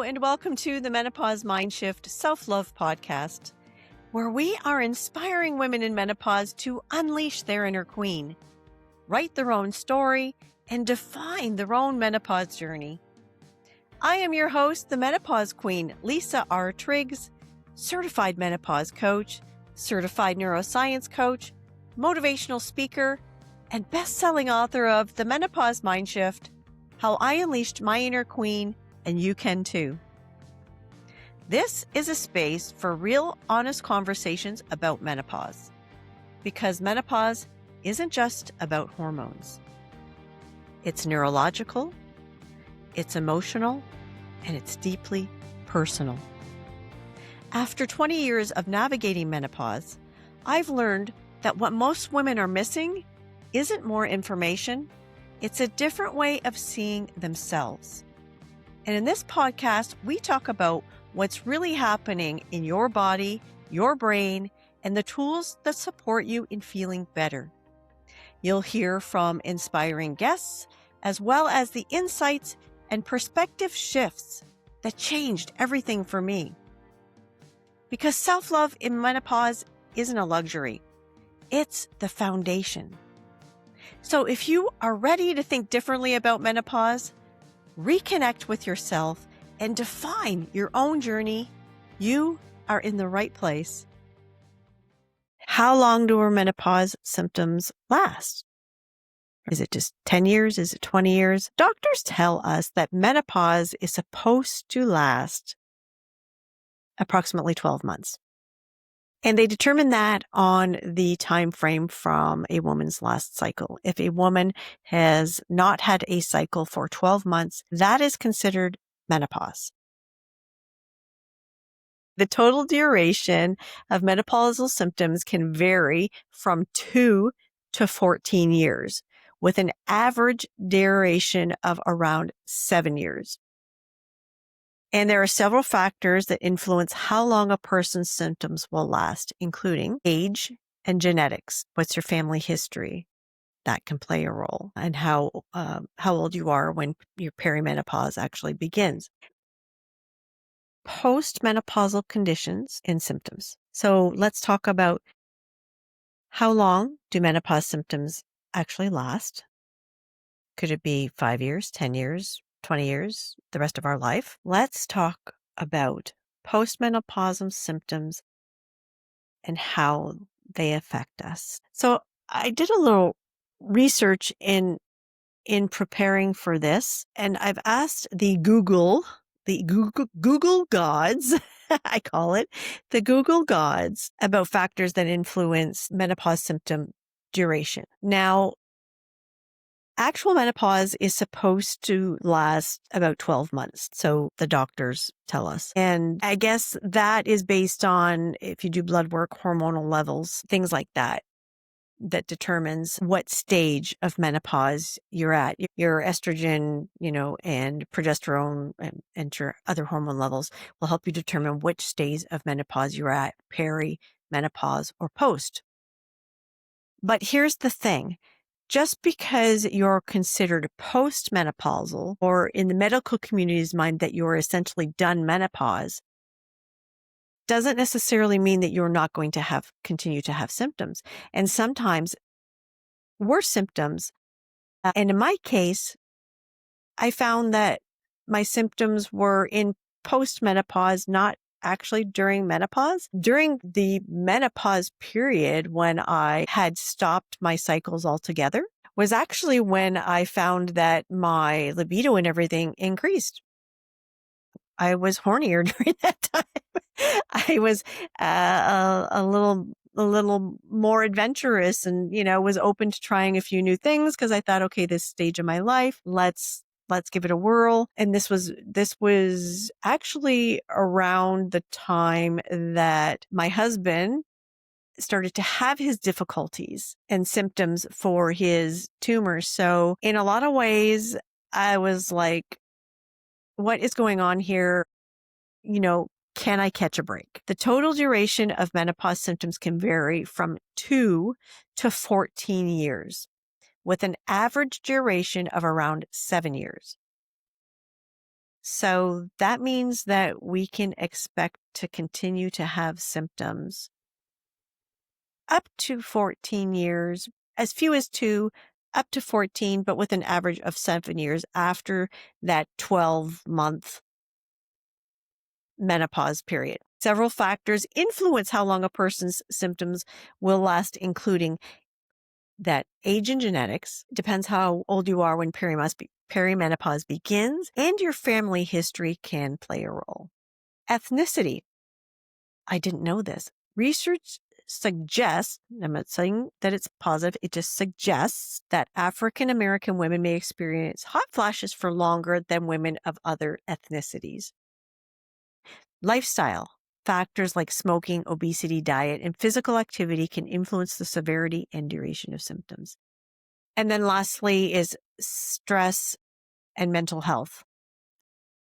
and welcome to the Menopause Mindshift Self-Love Podcast, where we are inspiring women in menopause to unleash their inner queen, write their own story, and define their own menopause journey. I am your host, the Menopause Queen, Lisa R. Triggs, certified menopause coach, certified neuroscience coach, motivational speaker, and best-selling author of The Menopause Mindshift, How I Unleashed My Inner Queen, and you can too. This is a space for real, honest conversations about menopause, because menopause isn't just about hormones. It's neurological, it's emotional, and it's deeply personal. After 20 years of navigating menopause, I've learned that what most women are missing isn't more information, it's a different way of seeing themselves. And in this podcast, we talk about what's really happening in your body, your brain, and the tools that support you in feeling better. You'll hear from inspiring guests, as well as the insights and perspective shifts that changed everything for me. Because self-love in menopause isn't a luxury, it's the foundation. So if you are ready to think differently about menopause, reconnect with yourself, and define your own journey, you are in the right place. How long do our menopause symptoms last? Is it just 10 years? Is it 20 years? Doctors tell us that menopause is supposed to last approximately 12 months. And they determine that on the time frame from a woman's last cycle. If a woman has not had a cycle for 12 months, that is considered menopause. The total duration of menopausal symptoms can vary from 2 to 14 years, with an average duration of around 7 years. And there are several factors that influence how long a person's symptoms will last, including age and genetics. What's your family history? That can play a role, and how old you are when your perimenopause actually begins. Post-menopausal conditions and symptoms. So let's talk about how long do menopause symptoms actually last? Could it be 5 years, 10 years, 20 years, the rest of our life? Let's talk about postmenopausal symptoms and how they affect us. So I did a little research in preparing for this, and I've asked the Google gods, I call it, the Google gods, about factors that influence menopause symptom duration. Now, actual menopause is supposed to last about 12 months. So the doctors tell us. And I guess that is based on, if you do blood work, hormonal levels, things like that, that determines what stage of menopause you're at. Your estrogen, and progesterone and your other hormone levels will help you determine which stage of menopause you're at, peri, menopause, or post. But here's the thing. Just because you're considered post-menopausal, or in the medical community's mind that you're essentially done menopause, doesn't necessarily mean that you're not going to continue to have symptoms. And sometimes worse symptoms. And in my case, I found that my symptoms were in post-menopause, not actually during menopause. During the menopause period, when I had stopped my cycles altogether, was actually when I found that my libido and everything increased. I was hornier during that time. I was a little more adventurous, and was open to trying a few new things, because I thought, okay, this stage of my life, let's give it a whirl. And this was actually around the time that my husband started to have his difficulties and symptoms for his tumor. So in a lot of ways, I was like, what is going on here? Can I catch a break? The total duration of menopause symptoms can vary from 2 to 14 years, with an average duration of around 7 years. So that means that we can expect to continue to have symptoms up to 14 years, as few as 2, up to 14, but with an average of 7 years after that 12-month menopause period. Several factors influence how long a person's symptoms will last, including that age and genetics, depends how old you are when perimenopause begins, and your family history can play a role. Ethnicity. I didn't know this. Research suggests, I'm not saying that it's positive, it just suggests that African American women may experience hot flashes for longer than women of other ethnicities. Lifestyle. Factors like smoking, obesity, diet, and physical activity can influence the severity and duration of symptoms. And then lastly is stress and mental health.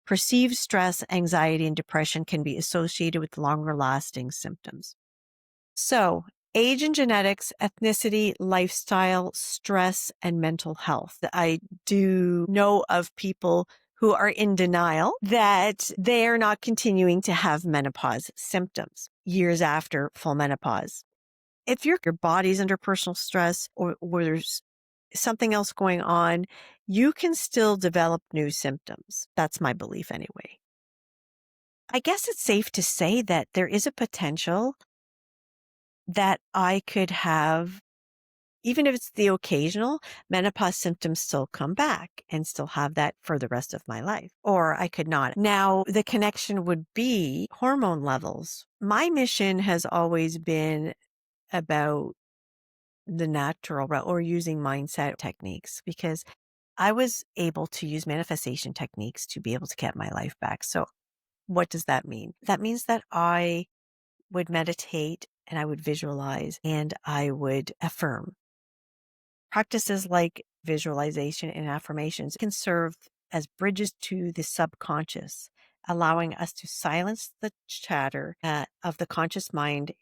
Perceived stress, anxiety, and depression can be associated with longer lasting symptoms. So, age and genetics, ethnicity, lifestyle, stress, and mental health. I do know of people who are in denial that they are not continuing to have menopause symptoms years after full menopause. If your body's under personal stress or there's something else going on, you can still develop new symptoms. That's my belief anyway. I guess it's safe to say that there is a potential that I could have, even if it's the occasional, menopause symptoms still come back and still have that for the rest of my life. Or I could not. Now, the connection would be hormone levels. My mission has always been about the natural route or using mindset techniques, because I was able to use manifestation techniques to be able to get my life back. So what does that mean? That means that I would meditate and I would visualize and I would affirm. Practices like visualization and affirmations can serve as bridges to the subconscious, allowing us to silence the chatter of the conscious mind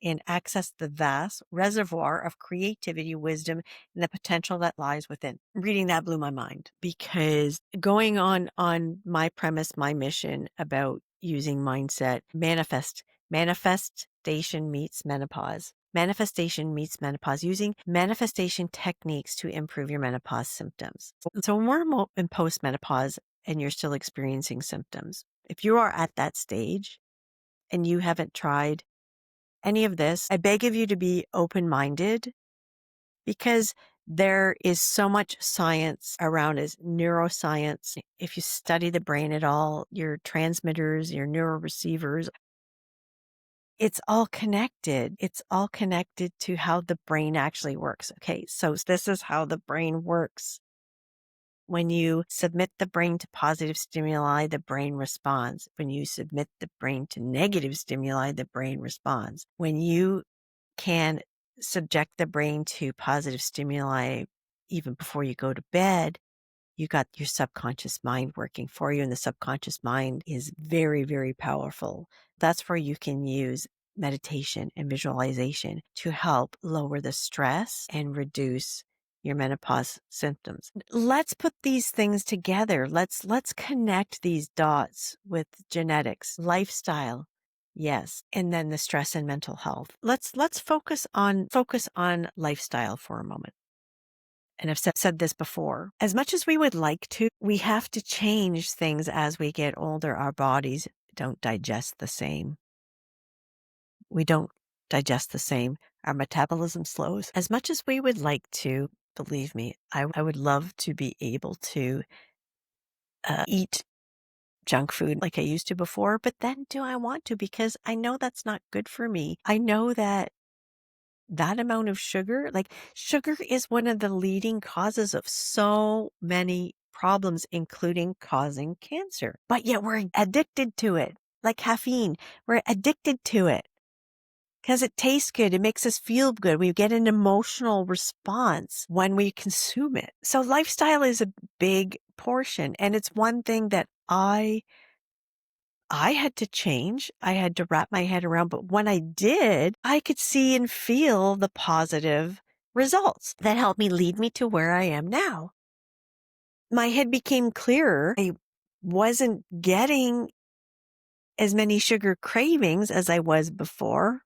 and access the vast reservoir of creativity, wisdom, and the potential that lies within. Reading that blew my mind, because going on my premise, my mission about using mindset, manifestation meets menopause. Manifestation meets menopause, using manifestation techniques to improve your menopause symptoms. So when we're in post-menopause and you're still experiencing symptoms, if you are at that stage and you haven't tried any of this, I beg of you to be open-minded, because there is so much science around as neuroscience. If you study the brain at all, your transmitters, your neuroreceivers, it's all connected. It's all connected to how the brain actually works. Okay, so this is how the brain works. When you submit the brain to positive stimuli, the brain responds. When you submit the brain to negative stimuli, the brain responds. When you can subject the brain to positive stimuli even before you go to bed, you got your subconscious mind working for you, and the subconscious mind is very, very powerful. That's where you can use meditation and visualization to help lower the stress and reduce your menopause symptoms. Let's put these things together. Let's connect these dots with genetics, lifestyle. Yes. And then the stress and mental health. Let's focus on lifestyle for a moment. And I've said this before, as much as we would like to, we have to change things as we get older. Our bodies don't digest the same. We don't digest the same. Our metabolism slows. As much as we would like to, believe me, I would love to be able to eat junk food like I used to before, but then do I want to? Because I know that's not good for me. I know that amount of sugar, like sugar is one of the leading causes of so many problems, including causing cancer. But yet we're addicted to it, like caffeine. We're addicted to it because it tastes good. It makes us feel good. We get an emotional response when we consume it. So lifestyle is a big portion. And it's one thing that I had to change. I had to wrap my head around. But when I did, I could see and feel the positive results that helped me lead me to where I am now. My head became clearer. I wasn't getting as many sugar cravings as I was before.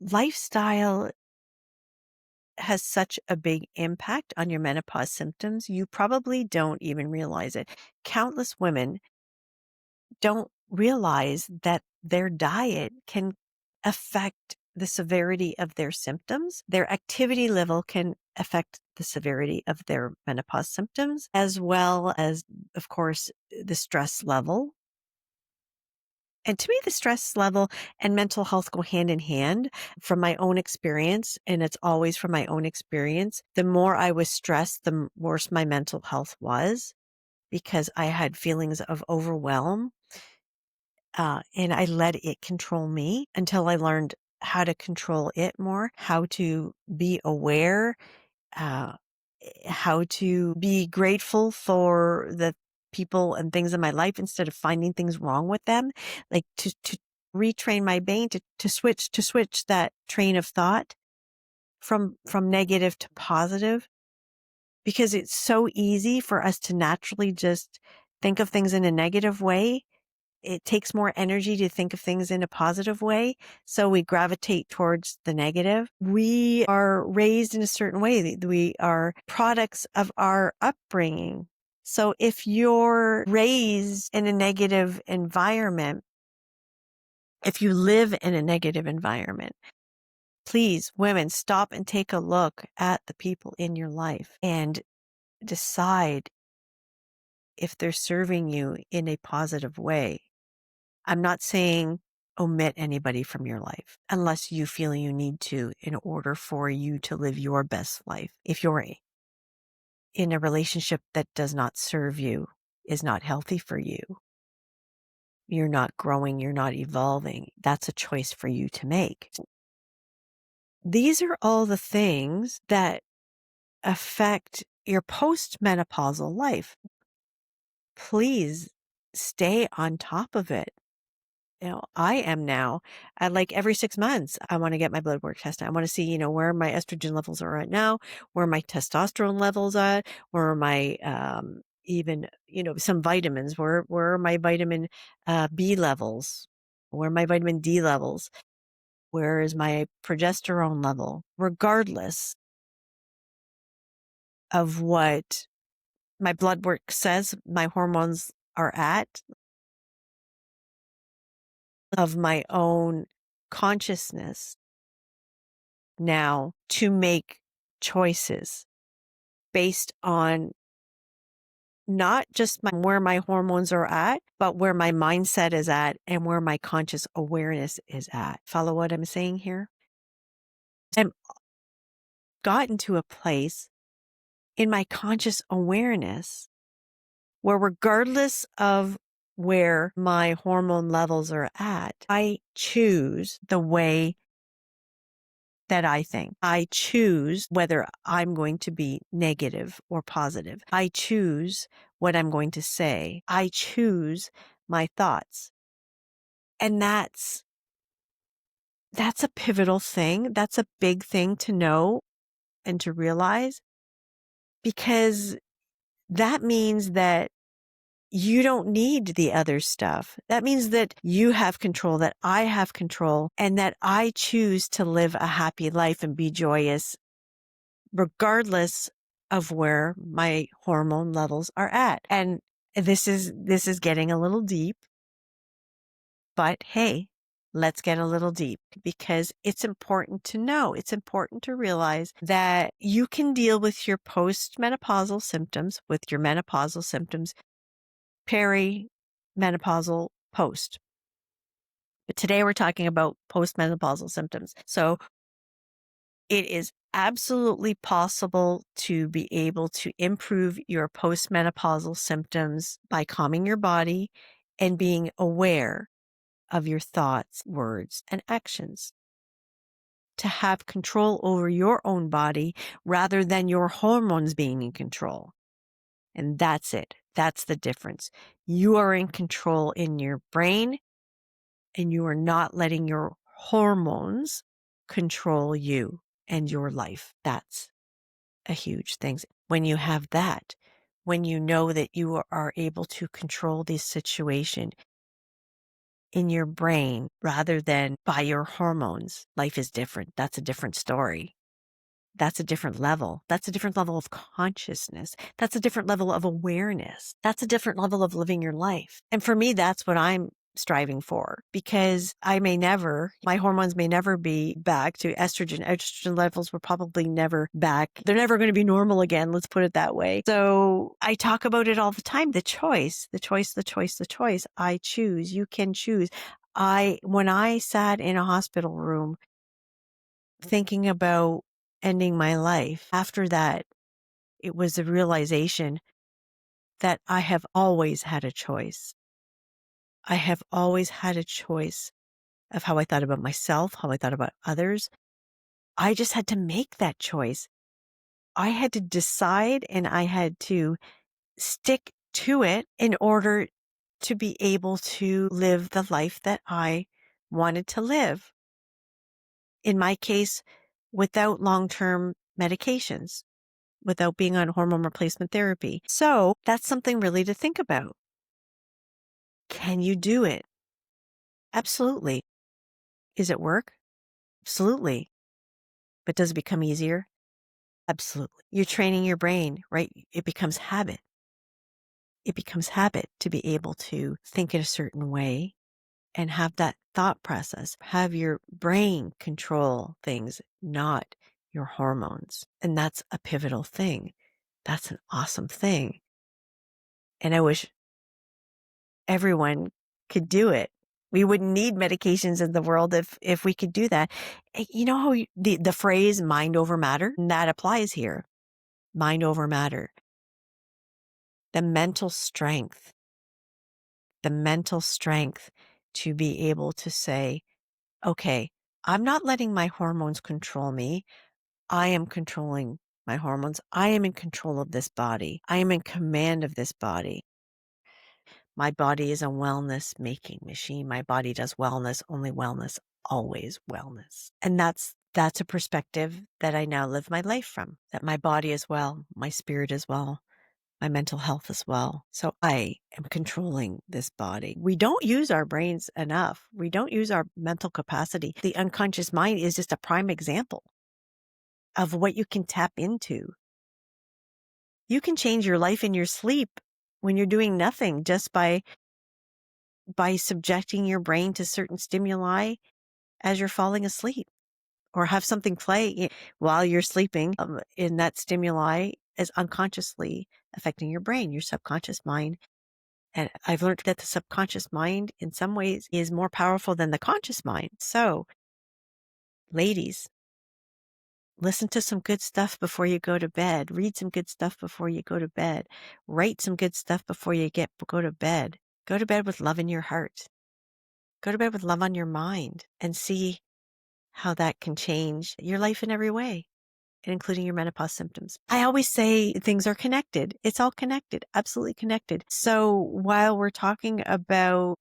Lifestyle has such a big impact on your menopause symptoms. You probably don't even realize it. Countless women don't realize that their diet can affect the severity of their symptoms. Their activity level can affect the severity of their menopause symptoms, as well as, of course, the stress level. And to me, the stress level and mental health go hand in hand from my own experience. And it's always from my own experience. The more I was stressed, the worse my mental health was because I had feelings of overwhelm. And I let it control me until I learned how to control it more, how to be aware, uh, how to be grateful for the people and things in my life instead of finding things wrong with them, like to retrain my brain to switch that train of thought from negative to positive, because it's so easy for us to naturally just think of things in a negative way. It takes more energy to think of things in a positive way. So we gravitate towards the negative. We are raised in a certain way. We are products of our upbringing. So if you're raised in a negative environment, if you live in a negative environment, please, women, stop and take a look at the people in your life and decide if they're serving you in a positive way. I'm not saying omit anybody from your life unless you feel you need to in order for you to live your best life. If you're in a relationship that does not serve you, is not healthy for you, you're not growing, you're not evolving, that's a choice for you to make. These are all the things that affect your post-menopausal life. Please stay on top of it. I am now at like every 6 months, I want to get my blood work tested. I want to see, where my estrogen levels are at now, where my testosterone levels at, where are my, even, some vitamins, where are my vitamin B levels, where are my vitamin D levels, where is my progesterone level, regardless of what my blood work says my hormones are at, of my own consciousness now to make choices based on not just where my hormones are at, but where my mindset is at and where my conscious awareness is at. Follow what I'm saying here? I've gotten to a place in my conscious awareness where, regardless of where my hormone levels are at, I choose the way that I think. I choose whether I'm going to be negative or positive. I choose what I'm going to say. I choose my thoughts. And that's a pivotal thing. That's a big thing to know and to realize, because that means that you don't need the other stuff. That means that you have control, that I have control, and that I choose to live a happy life and be joyous regardless of where my hormone levels are at. And this is getting a little deep, but hey, let's get a little deep, because it's important to know. It's important to realize that you can deal with your post-menopausal symptoms, with your menopausal symptoms, peri-menopausal, post. But today we're talking about post-menopausal symptoms. So it is absolutely possible to be able to improve your postmenopausal symptoms by calming your body and being aware of your thoughts, words, and actions. To have control over your own body rather than your hormones being in control. And that's it. That's the difference. You are in control in your brain, and you are not letting your hormones control you and your life. That's a huge thing. When you have that, when you know that you are able to control this situation in your brain rather than by your hormones, life is different. That's a different story. That's a different level. That's a different level of consciousness. That's a different level of awareness. That's a different level of living your life. And for me, that's what I'm striving for, because my hormones may never be back to estrogen. Estrogen levels were probably never back. They're never going to be normal again. Let's put it that way. So I talk about it all the time. The choice, the choice, the choice, the choice. I choose. You can choose. When I sat in a hospital room thinking about ending my life, after that, it was a realization that I have always had a choice. I have always had a choice of how I thought about myself, how I thought about others. I just had to make that choice. I had to decide and I had to stick to it in order to be able to live the life that I wanted to live. In my case, without long-term medications, without being on hormone replacement therapy. So that's something really to think about. Can you do it? Absolutely. Is it work? Absolutely. But does it become easier? Absolutely. You're training your brain, right? It becomes habit. It becomes habit to be able to think in a certain way and have that thought process. Have your brain control things, not your hormones. And that's a pivotal thing. That's an awesome thing. And I wish everyone could do it. We wouldn't need medications in the world if we could do that. You know how the phrase mind over matter, that applies here. Mind over matter. The mental strength to be able to say, okay, I'm not letting my hormones control me. I am controlling my hormones. I am in control of this body. I am in command of this body. My body is a wellness making machine. My body does wellness, only wellness, always wellness. And that's a perspective that I now live my life from, that my body is well, my spirit is well, my mental health as well. So I am controlling this body. We don't use our brains enough. We don't use our mental capacity. The unconscious mind is just a prime example of what you can tap into. You can change your life in your sleep when you're doing nothing, just by subjecting your brain to certain stimuli as you're falling asleep, or have something play while you're sleeping. In that stimuli is unconsciously affecting your brain, your subconscious mind. And I've learned that the subconscious mind in some ways is more powerful than the conscious mind. So ladies, listen to some good stuff before you go to bed. Read some good stuff before you go to bed. Write some good stuff before you go to bed. Go to bed with love in your heart. Go to bed with love on your mind, and see how that can change your life in every way, including your menopause symptoms. I always say things are connected. It's all connected, absolutely connected. So while we're talking about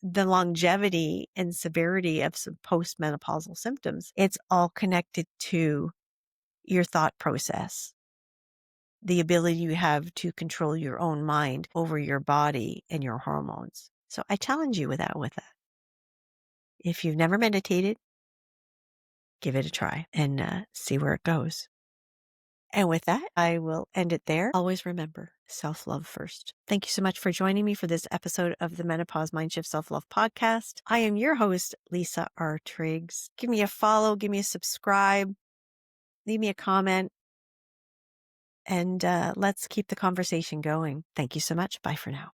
the longevity and severity of some post-menopausal symptoms, it's all connected to your thought process, the ability you have to control your own mind over your body and your hormones. So I challenge you with that. If you've never meditated, give it a try and see where it goes. And with that, I will end it there. Always remember, self-love first. Thank you so much for joining me for this episode of the Menopause Mindshift Self-Love Podcast. I am your host, Lisa R. Triggs. Give me a follow, give me a subscribe, leave me a comment, and let's keep the conversation going. Thank you so much. Bye for now.